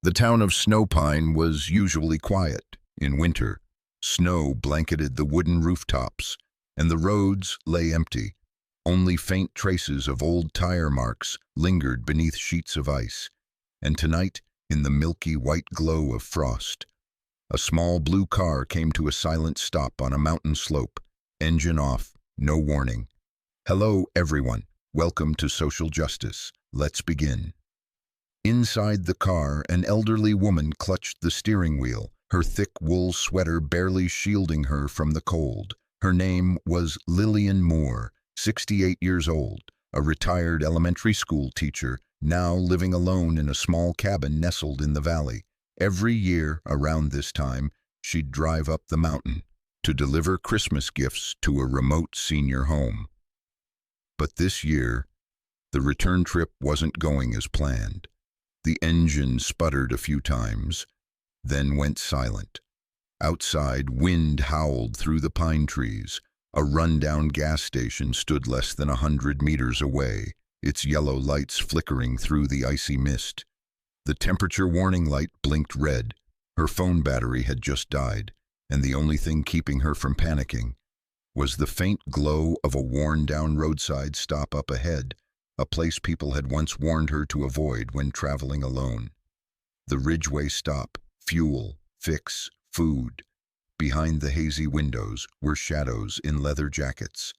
The town of Snowpine was usually quiet. In winter, snow blanketed the wooden rooftops, and the roads lay empty. Only faint traces of old tire marks lingered beneath sheets of ice. And tonight, in the milky white glow of frost, a small blue car came to a silent stop on a mountain slope. Engine off, no warning. Hello, everyone. Welcome to Social Justice. Let's begin. Inside the car, an elderly woman clutched the steering wheel, her thick wool sweater barely shielding her from the cold. Her name was Lillian Moore, 68 years old, a retired elementary school teacher, now living alone in a small cabin nestled in the valley. Every year, around this time, she'd drive up the mountain to deliver Christmas gifts to a remote senior home. But this year, the return trip wasn't going as planned. The engine sputtered a few times, then went silent. Outside, wind howled through the pine trees. A rundown gas station stood less than 100 meters away, its yellow lights flickering through the icy mist. The temperature warning light blinked red. Her phone battery had just died, and the only thing keeping her from panicking was the faint glow of a worn-down roadside stop up ahead, a place people had once warned her to avoid when traveling alone. The Ridgeway stop, fuel, fix, food. Behind the hazy windows were shadows in leather jackets,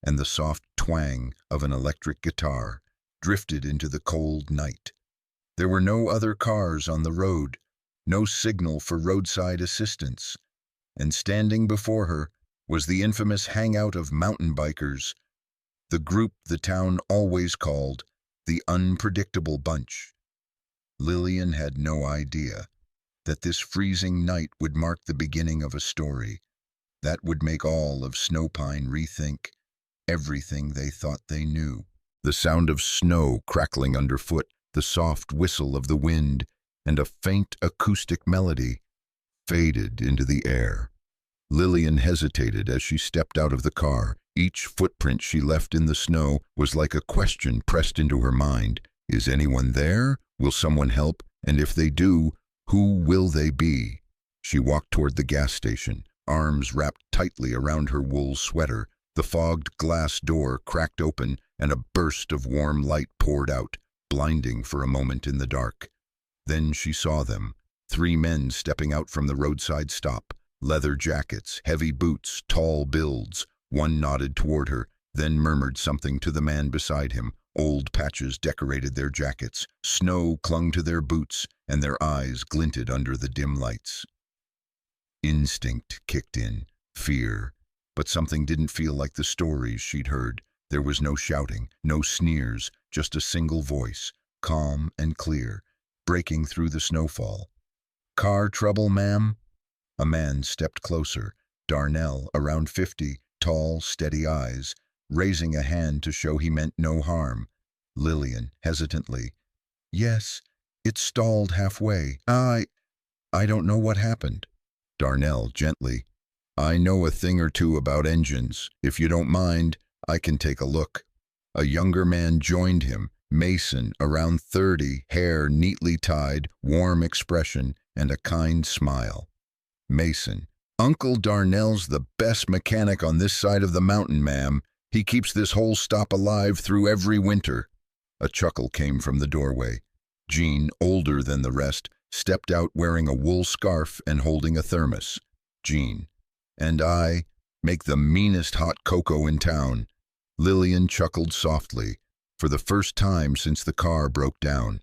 and the soft twang of an electric guitar drifted into the cold night. There were no other cars on the road, no signal for roadside assistance, and standing before her was the infamous hangout of mountain bikers, the group the town always called the Unpredictable Bunch. Lillian had no idea that this freezing night would mark the beginning of a story that would make all of Snowpine rethink everything they thought they knew. The sound of snow crackling underfoot, the soft whistle of the wind, and a faint acoustic melody faded into the air. Lillian hesitated as she stepped out of the car. Each footprint she left in the snow was like a question pressed into her mind. Is anyone there? Will someone help? And if they do, who will they be? She walked toward the gas station, arms wrapped tightly around her wool sweater. The fogged glass door cracked open, and a burst of warm light poured out, blinding for a moment in the dark. Then she saw them, 3 men stepping out from the roadside stop. Leather jackets, heavy boots, tall builds. One nodded toward her, then murmured something to the man beside him. Old patches decorated their jackets. Snow clung to their boots, and their eyes glinted under the dim lights. Instinct kicked in, fear, but something didn't feel like the stories she'd heard. There was no shouting, no sneers, just a single voice, calm and clear, breaking through the snowfall. "Car trouble, ma'am?" A man stepped closer, Darnell, around 50, tall, steady eyes, raising a hand to show he meant no harm. Lillian, hesitantly, "Yes, it stalled halfway. I don't know what happened." Darnell, gently, "I know a thing or two about engines. If you don't mind, I can take a look." A younger man joined him, Mason, around 30, hair neatly tied, warm expression, and a kind smile. Mason, "Uncle Darnell's the best mechanic on this side of the mountain, ma'am. He keeps this whole stop alive through every winter." A chuckle came from the doorway. Jean, older than the rest, stepped out wearing a wool scarf and holding a thermos. Jean, "And I make the meanest hot cocoa in town." Lillian chuckled softly, for the first time since the car broke down,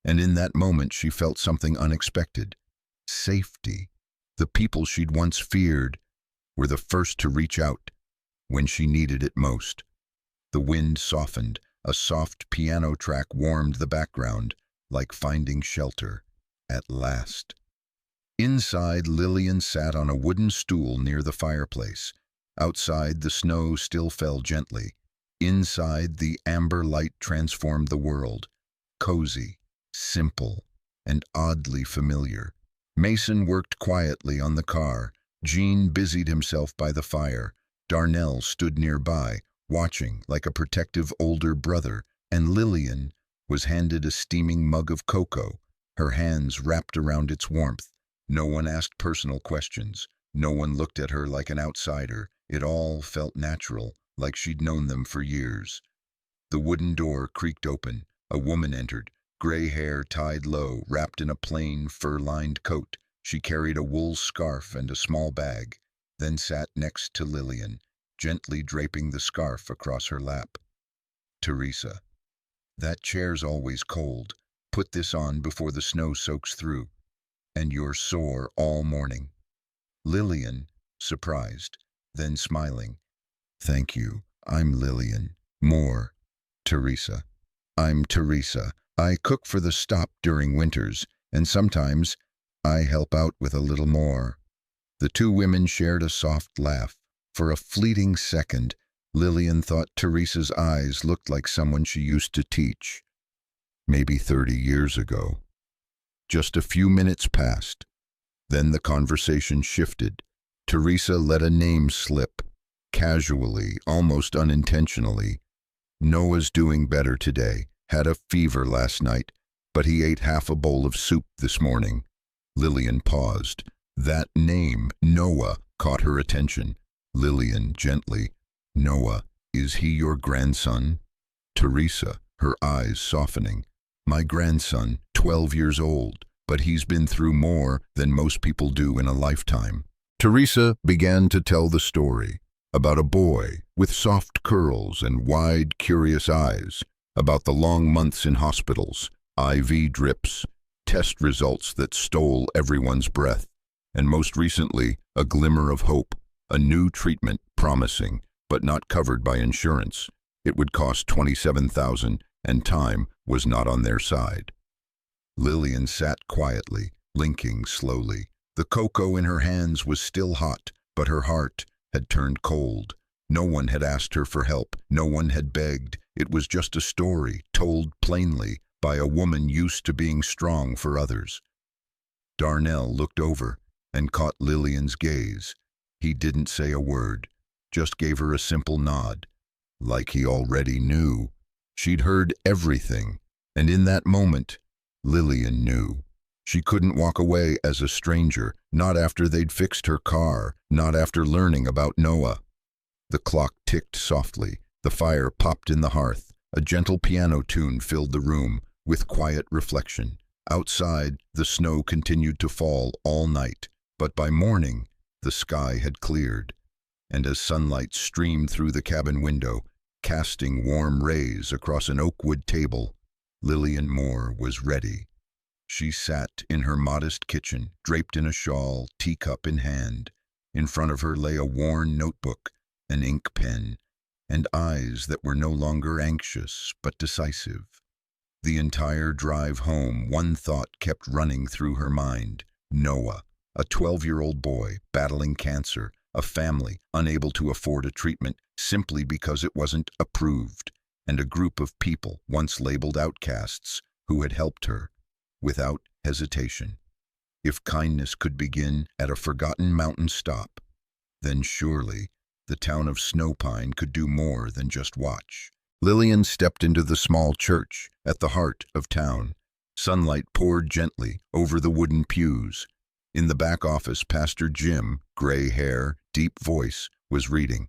and in that moment she felt something unexpected. Safety. The people she'd once feared were the first to reach out when she needed it most. The wind softened. A soft piano track warmed the background, like finding shelter. At last. Inside, Lillian sat on a wooden stool near the fireplace. Outside, the snow still fell gently. Inside, the amber light transformed the world. Cozy, simple, and oddly familiar. Mason worked quietly on the car. Jean busied himself by the fire. Darnell stood nearby, watching like a protective older brother, and Lillian was handed a steaming mug of cocoa, her hands wrapped around its warmth. No one asked personal questions. No one looked at her like an outsider. It all felt natural, like she'd known them for years. The wooden door creaked open. A woman entered, gray hair tied low, wrapped in a plain, fur-lined coat. She carried a wool scarf and a small bag, then sat next to Lillian, gently draping the scarf across her lap. "Teresa, that chair's always cold. Put this on before the snow soaks through. And you're sore all morning." Lillian, surprised, then smiling. "Thank you. I'm Lillian. More. Teresa. I'm Teresa. I cook for the stop during winters, and sometimes I help out with a little more." The two women shared a soft laugh. For a fleeting second, Lillian thought Teresa's eyes looked like someone she used to teach, maybe 30 years ago. Just a few minutes passed. Then the conversation shifted. Teresa let a name slip, casually, almost unintentionally. "Noah's doing better today. Had a fever last night, but he ate half a bowl of soup this morning." Lillian paused. That name, Noah, caught her attention. Lillian, gently, "Noah, is he your grandson?" Teresa, her eyes softening. "My grandson, 12 years old, but he's been through more than most people do in a lifetime." Teresa began to tell the story about a boy with soft curls and wide, curious eyes, about the long months in hospitals, IV drips, test results that stole everyone's breath, and most recently, a glimmer of hope, a new treatment promising, but not covered by insurance. It would cost $27,000, and time was not on their side. Lillian sat quietly, blinking slowly. The cocoa in her hands was still hot, but her heart had turned cold. No one had asked her for help. No one had begged. It was just a story, told plainly by a woman used to being strong for others. Darnell looked over and caught Lillian's gaze. He didn't say a word, just gave her a simple nod, like he already knew. She'd heard everything, and in that moment, Lillian knew. She couldn't walk away as a stranger, not after they'd fixed her car, not after learning about Noah. The clock ticked softly. The fire popped in the hearth. A gentle piano tune filled the room with quiet reflection. Outside, the snow continued to fall all night, but by morning, the sky had cleared, and as sunlight streamed through the cabin window, casting warm rays across an oak wood table, Lillian Moore was ready. She sat in her modest kitchen, draped in a shawl, teacup in hand. In front of her lay a worn notebook, an ink pen, and eyes that were no longer anxious but decisive. The entire drive home, one thought kept running through her mind. Noah, a 12-year-old boy battling cancer, a family unable to afford a treatment simply because it wasn't approved, and a group of people once labeled outcasts who had helped her without hesitation. If kindness could begin at a forgotten mountain stop, then surely the town of Snowpine could do more than just watch. Lillian stepped into the small church at the heart of town. Sunlight poured gently over the wooden pews. In the back office, Pastor Jim, gray hair, deep voice, was reading.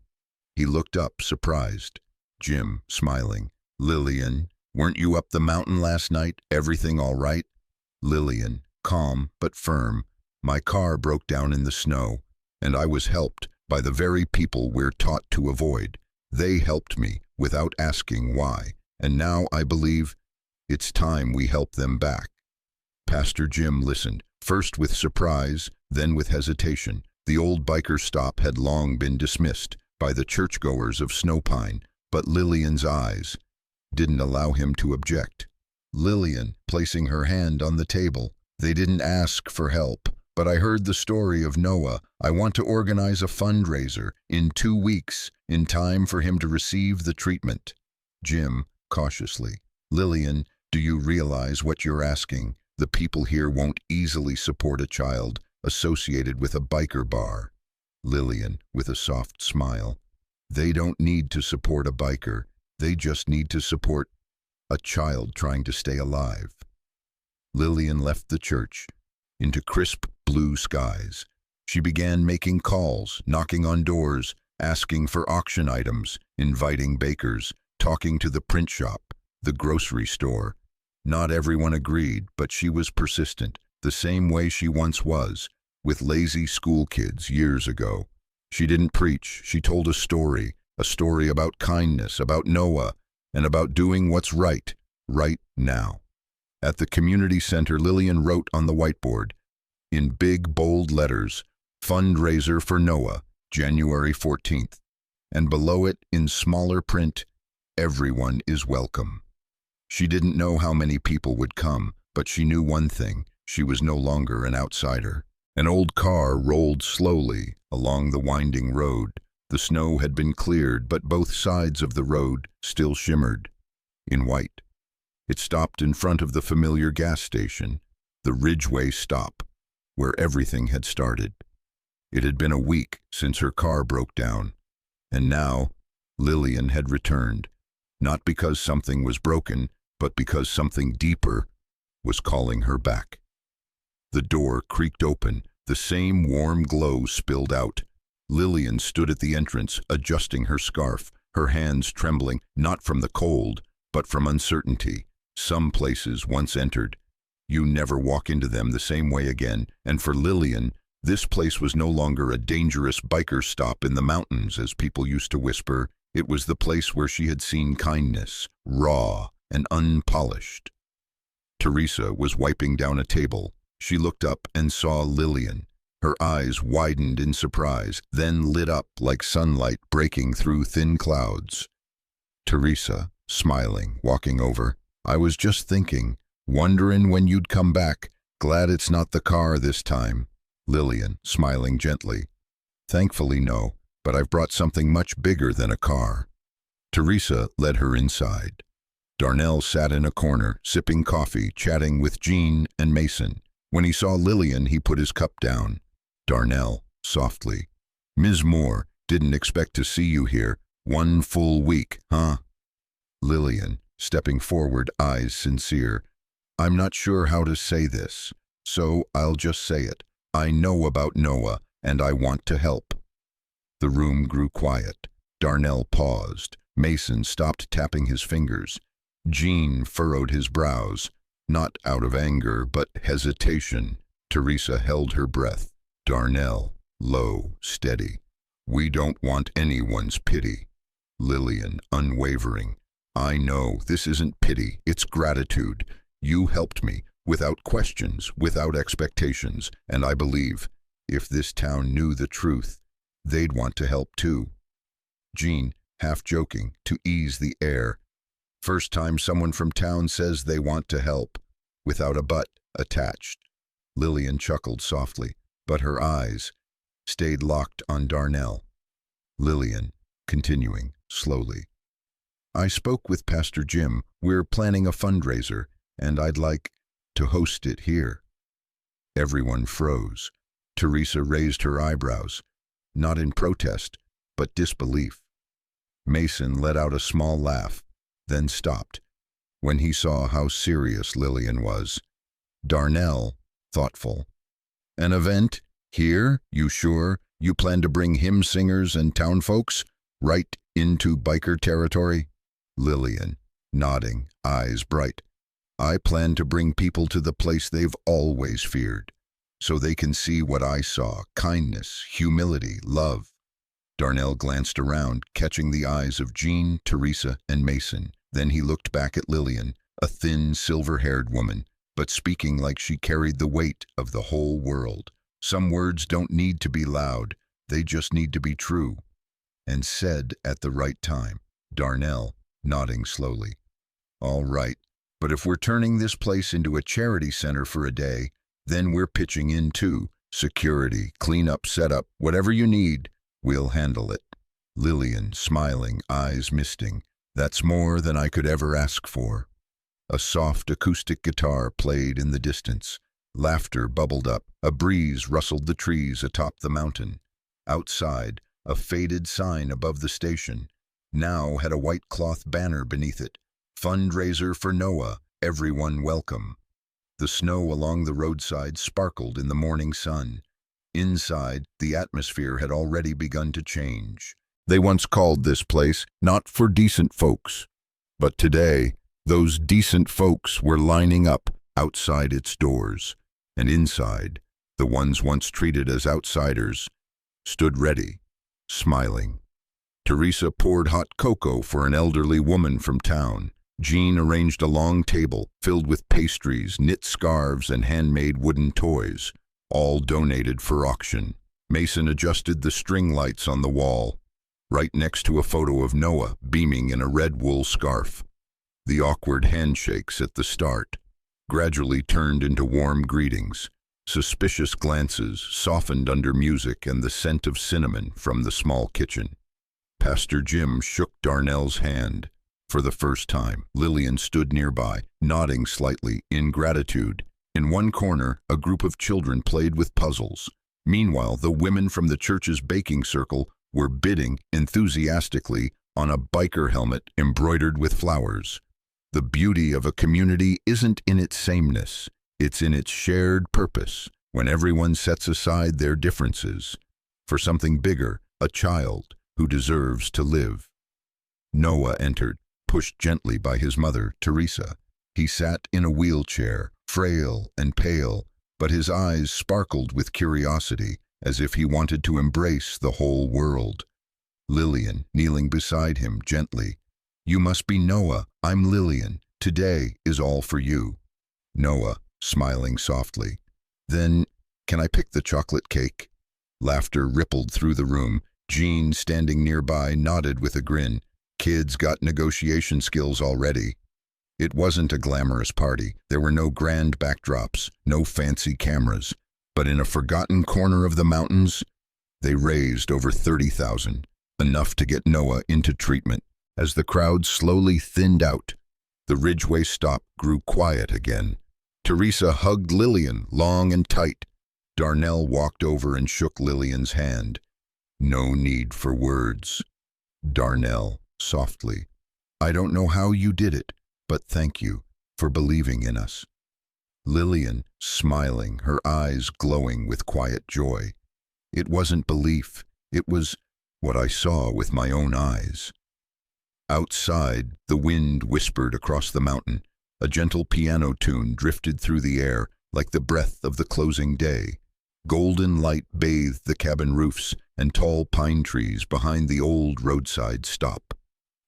He looked up, surprised. Jim, smiling. "Lillian, weren't you up the mountain last night? Everything all right?" Lillian, calm but firm. "My car broke down in the snow, and I was helped by the very people we're taught to avoid. They helped me without asking why, and now I believe it's time we help them back." Pastor Jim listened, first with surprise, then with hesitation. The old biker stop had long been dismissed by the churchgoers of Snowpine, but Lillian's eyes didn't allow him to object. Lillian, placing her hand on the table, "They didn't ask for help, but I heard the story of Noah. I want to organize a fundraiser in 2 weeks, in time for him to receive the treatment." Jim, cautiously, "Lillian, do you realize what you're asking? The people here won't easily support a child associated with a biker bar." Lillian, with a soft smile, "They don't need to support a biker. They just need to support a child trying to stay alive." Lillian left the church into crisp blue skies. She began making calls, knocking on doors, asking for auction items, inviting bakers, talking to the print shop, the grocery store. Not everyone agreed, but she was persistent, the same way she once was, with lazy school kids years ago. She didn't preach, she told a story about kindness, about Noah, and about doing what's right now. At the community center, Lillian wrote on the whiteboard, in big, bold letters, "Fundraiser for Noah, January 14th." And below it, in smaller print, "Everyone is welcome." She didn't know how many people would come, but she knew one thing: she was no longer an outsider. An old car rolled slowly along the winding road. The snow had been cleared, but both sides of the road still shimmered in white. It stopped in front of the familiar gas station, the Ridgeway stop, where everything had started. It had been a week since her car broke down, and now Lillian had returned, not because something was broken, but because something deeper was calling her back. The door creaked open, the same warm glow spilled out. Lillian stood at the entrance, adjusting her scarf, her hands trembling, not from the cold, but from uncertainty. Some places, once entered, you never walk into them the same way again, and for Lillian, this place was no longer a dangerous biker stop in the mountains, as people used to whisper. It was the place where she had seen kindness, raw and unpolished. Teresa was wiping down a table. She looked up and saw Lillian. Her eyes widened in surprise, then lit up like sunlight breaking through thin clouds. Teresa, smiling, walking over. "I was just thinking, wonderin' when you'd come back. Glad it's not the car this time." Lillian, smiling gently. "Thankfully, no, but I've brought something much bigger than a car." Teresa led her inside. Darnell sat in a corner, sipping coffee, chatting with Jean and Mason. When he saw Lillian, he put his cup down. Darnell, softly, "Ms. Moore, didn't expect to see you here. 1 full week, huh?" Lillian, stepping forward, eyes sincere. "I'm not sure how to say this, so I'll just say it. I know about Noah, and I want to help." The room grew quiet. Darnell paused. Mason stopped tapping his fingers. Jean furrowed his brows, not out of anger, but hesitation. Teresa held her breath. Darnell, low, steady. "We don't want anyone's pity." Lillian, unwavering. "I know, this isn't pity, it's gratitude. You helped me, without questions, without expectations, and I believe, if this town knew the truth, they'd want to help too." Jean, half joking, to ease the air. "First time someone from town says they want to help, without a but attached." Lillian chuckled softly, but her eyes stayed locked on Darnell. Lillian, continuing, slowly. "I spoke with Pastor Jim. We're planning a fundraiser, and I'd like to host it here." Everyone froze. Teresa raised her eyebrows, not in protest, but disbelief. Mason let out a small laugh, then stopped, when he saw how serious Lillian was. Darnell, thoughtful. "An event? Here? You sure? You plan to bring hymn singers and town folks right into biker territory?" Lillian, nodding, eyes bright. "I plan to bring people to the place they've always feared, so they can see what I saw: kindness, humility, love." Darnell glanced around, catching the eyes of Jean, Teresa, and Mason. Then he looked back at Lillian, a thin, silver-haired woman, but speaking like she carried the weight of the whole world. Some words don't need to be loud, they just need to be true, and said at the right time. Darnell, nodding slowly. "All right, but if we're turning this place into a charity center for a day, then we're pitching in too. Security, cleanup, setup, whatever you need, we'll handle it." Lillian, smiling, eyes misting. "That's more than I could ever ask for." A soft acoustic guitar played in the distance. Laughter bubbled up. A breeze rustled the trees atop the mountain. Outside, a faded sign above the station now had a white cloth banner beneath it. "Fundraiser for Noah, everyone welcome." The snow along the roadside sparkled in the morning sun. Inside, the atmosphere had already begun to change. They once called this place not for decent folks, but today, those decent folks were lining up outside its doors, and inside, the ones once treated as outsiders stood ready, smiling. Teresa poured hot cocoa for an elderly woman from town. Jean arranged a long table filled with pastries, knit scarves, and handmade wooden toys, all donated for auction. Mason adjusted the string lights on the wall, right next to a photo of Noah beaming in a red wool scarf. The awkward handshakes at the start gradually turned into warm greetings. Suspicious glances softened under music and the scent of cinnamon from the small kitchen. Pastor Jim shook Darnell's hand. For the first time, Lillian stood nearby, nodding slightly in gratitude. In one corner, a group of children played with puzzles. Meanwhile, the women from the church's baking circle were bidding enthusiastically on a biker helmet embroidered with flowers. The beauty of a community isn't in its sameness, it's in its shared purpose, when everyone sets aside their differences for something bigger, a child who deserves to live. Noah entered, pushed gently by his mother, Teresa. He sat in a wheelchair, frail and pale, but his eyes sparkled with curiosity, as if he wanted to embrace the whole world. Lillian, kneeling beside him gently. "You must be Noah. I'm Lillian. Today is all for you." Noah, smiling softly. "Then, can I pick the chocolate cake?" Laughter rippled through the room. Jean, standing nearby, nodded with a grin. Kids got negotiation skills already. It wasn't a glamorous party. There were no grand backdrops, no fancy cameras. But in a forgotten corner of the mountains, they raised over 30,000, enough to get Noah into treatment. As the crowd slowly thinned out, the Ridgeway stop grew quiet again. Teresa hugged Lillian long and tight. Darnell walked over and shook Lillian's hand. "No need for words." Darnell, softly, "I don't know how you did it, but thank you for believing in us." Lillian, smiling, her eyes glowing with quiet joy. "It wasn't belief, it was what I saw with my own eyes." Outside, the wind whispered across the mountain. A gentle piano tune drifted through the air like the breath of the closing day. Golden light bathed the cabin roofs and tall pine trees behind the old roadside stop.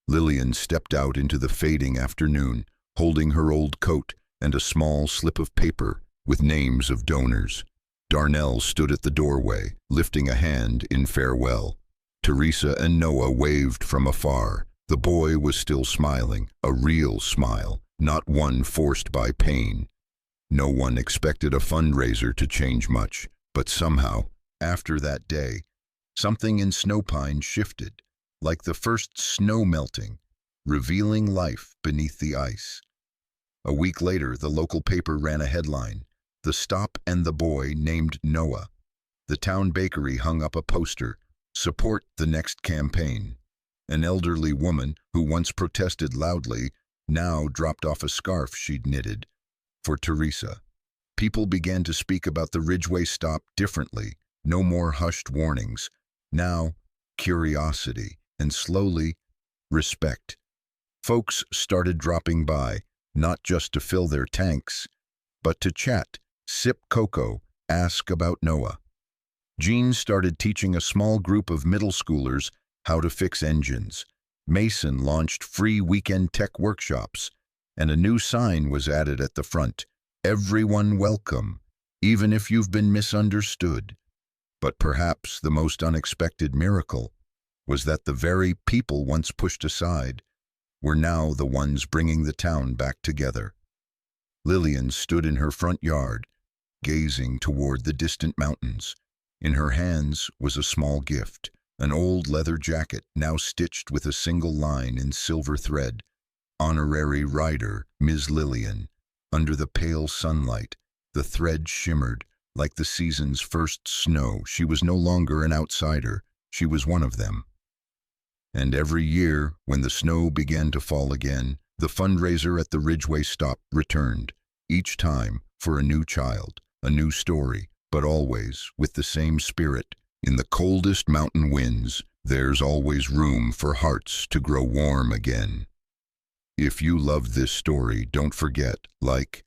Lillian stepped out into the fading afternoon, holding her old coat and a small slip of paper with names of donors. Darnell stood at the doorway, lifting a hand in farewell. Teresa and Noah waved from afar. The boy was still smiling, a real smile, not one forced by pain. No one expected a fundraiser to change much, but somehow, after that day, something in Snowpine shifted, like the first snow melting, revealing life beneath the ice. A week later, the local paper ran a headline, "The Stop and the Boy Named Noah." The town bakery hung up a poster, "Support the next campaign." An elderly woman, who once protested loudly, now dropped off a scarf she'd knitted for Teresa. People began to speak about the Ridgeway stop differently. No more hushed warnings. Now, curiosity, and slowly, respect. Folks started dropping by, not just to fill their tanks, but to chat, sip cocoa, ask about Noah. Jean started teaching a small group of middle schoolers how to fix engines. Mason launched free weekend tech workshops, and a new sign was added at the front, "Everyone welcome, even if you've been misunderstood." But perhaps the most unexpected miracle was that the very people once pushed aside were now the ones bringing the town back together. Lillian stood in her front yard, gazing toward the distant mountains. In her hands was a small gift, an old leather jacket now stitched with a single line in silver thread. "Honorary Rider, Ms. Lillian." Under the pale sunlight, the thread shimmered like the season's first snow. She was no longer an outsider. She was one of them. And every year, when the snow began to fall again, the fundraiser at the Ridgeway stop returned, each time for a new child, a new story, but always with the same spirit. In the coldest mountain winds, there's always room for hearts to grow warm again. If you loved this story, don't forget, like,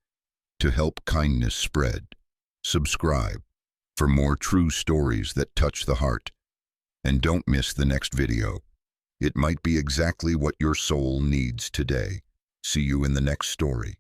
to help kindness spread. Subscribe for more true stories that touch the heart. And don't miss the next video. It might be exactly what your soul needs today. See you in the next story.